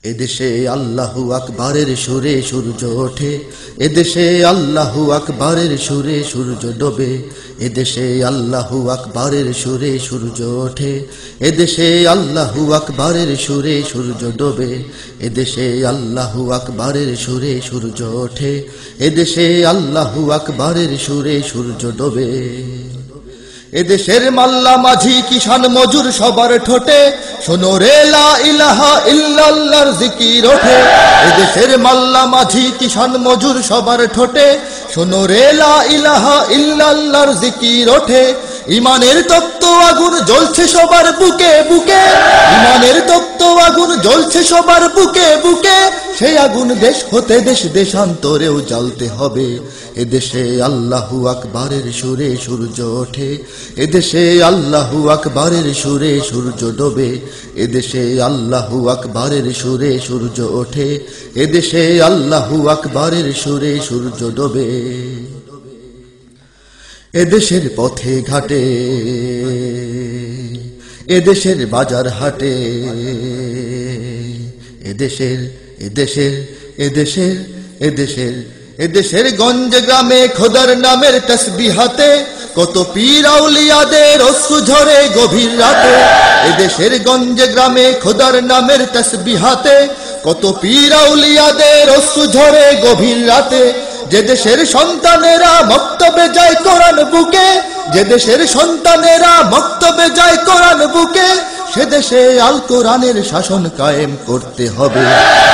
এদেশে আল্লাহু আকবারের সুরে সূর্য ওঠে, এদেশে আল্লাহু আকবারের সুরে সূর্য ডোবে। এদেশে আল্লাহু আকবারের সুরে সূর্য ওঠে, এদেশে আল্লাহু আকবারের সুরে সূর্য ডোবে। এদেশে আল্লাহু আকবারের সুরে সূর্য ওঠে, এদেশে আল্লাহু আকবারের সুরে সূর্য ডোবে। এদেশের মাল্লা মাঝি কিষান মজুর সবার ঠোঁটে শোনো রে লা ইলাহা ইল্লাল্লাহর জিকির ওঠে। এদেশের মাল্লা মাঝি কিষান মজুর সবার ঠোঁটে শোনো রে লা ইলাহা ইল্লাল্লাহর জিকির ওঠে। ইমানের তপ্ত আগুন জ্বলছে সবার বুকে বুকে, ইমানের তপ্ত আগুন জ্বলছে সবার বুকে বুকে। সেই আগুন দেশ হতে দেশ দেশান্তরেও জ্বালতে হবে। এদেশে আল্লাহু আকবারের সুরে সূর্য ওঠে, এদেশে আল্লাহু আকবারের সুরে সূর্য ডোবে। এদেশে আল্লাহু আকবারের সুরে সূর্য ওঠে, এদেশে আল্লাহু আকবারের সুরে সূর্য ডোবে। এদেশের পথে ঘাটে, এদেশের বাজার হাটে, এদেশের এদেশের এদেশের এদেশের এদেশের গঞ্জ গ্রামে খোদার নামের তাসবিহাতে কত পীর আউলিয়াদের অশ্রু ঝরে গভীর রাতে। এদেশের গঞ্জ গ্রামে খোদার নামের তাসবিহাতে কত পীর আউলিয়াদের অশ্রু ঝরে গভীর রাতে। যে দেশের সন্তানেরা মক্তবে যায় কোরআন বুকে, যে দেশের সন্তানেরা মক্তবে যায় কোরআন বুকে, সে দেশে আল কোরআনের শাসন কায়েম করতে হবে।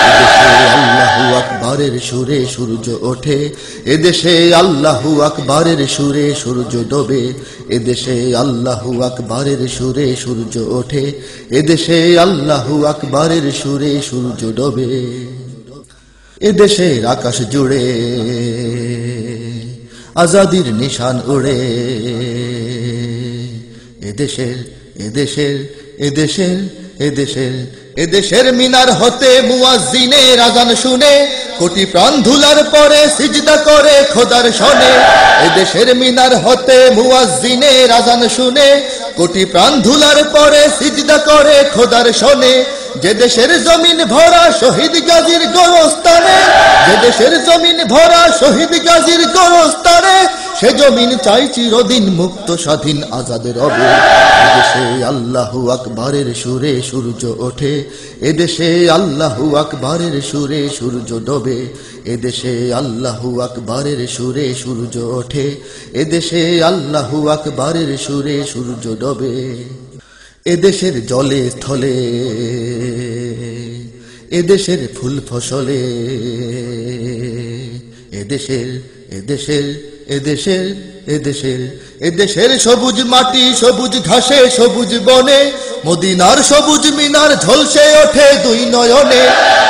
এদেশে আল্লাহু আকবারের সুরে সূর্য ওঠে, এদেশে আল্লাহু আকবারের সুরে সূর্য ডোবে। এদেশে আল্লাহু আকবারের সুরে সূর্য ওঠে, এদেশে আল্লাহু আকবারের সুরে সূর্য ডোবে। এদেশের আকাশ জুড়ে আজাদির নিশান উড়ে। এদেশের এদেশের এদেশের এদেশের এদেশের মিনার হতে মুয়াজ্জিনের আযান শুনে কোটি প্রাণ ধুলার পরে সিজদা করে খোদার শনে। এদেশের মিনার হতে মুয়াজ্জিনের আযান শুনে কোটি প্রাণ ধুলার পরে সিজদা করে খোদার শনে। যে দেশের জমিন ভরা শহীদ গাজীর গোরস্তানে, যে দেশের জমিন ভরা শহীদ গাজীর গোরস্তানে, সে জমিন চাই চিরদিন মুক্ত স্বাধীন আজাদ রবে। এদেশে আল্লাহু আকবারের সুরে সূর্য ওঠে, এদেশে আল্লাহু আকবারের সুরে সূর্য ডোবে। এদেশে আল্লাহু আকবারের সুরে সূর্য ওঠে, এদেশে আল্লাহু আকবারের সুরে সূর্য ডোবে। এদেশের জলে স্থলে, এদেশের ফুল ফসলে, এদেশের এদেশের এদেশের এদেশের এদেশের সবুজ মাটি সবুজ ঘাসে সবুজ বনে, মদিনার সবুজ মিনার ঝলসে ওঠে দুই নয়নে।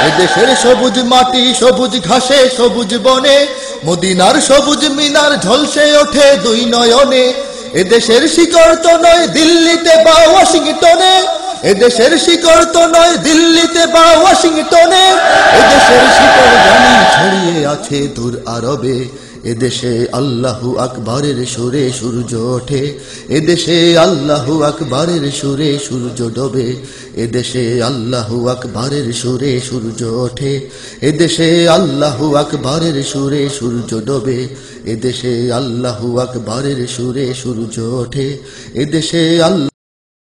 এদেশের সবুজ মাটি সবুজ ঘাসে সবুজ বনে, মদিনার সবুজ মিনার ঝলসে ওঠে দুই নয়নে। এদেশের শিকড় তো নয় দিল্লিতে বা ওয়াশিংটনে, এদেশের শিকড় তো নয় দিল্লিতে বা ওয়াশিংটনে, এদেশের শিকড় জানি ছড়িয়ে আছে দূর আরবে। এদেশে আল্লাহু আকবারের সুরে সূর্য ওঠে, এদেশে আল্লাহু আকবারের সুরে সূর্য ডোবে। এদেশে আল্লাহু আকবারের সুরে সূর্য ওঠে, এদেশে আল্লাহু আকবারের সুরে সূর্য ডোবে। এদেশে আল্লাহু আকবারের সুরে সূর্য ওঠে, এদেশে আল্লাহ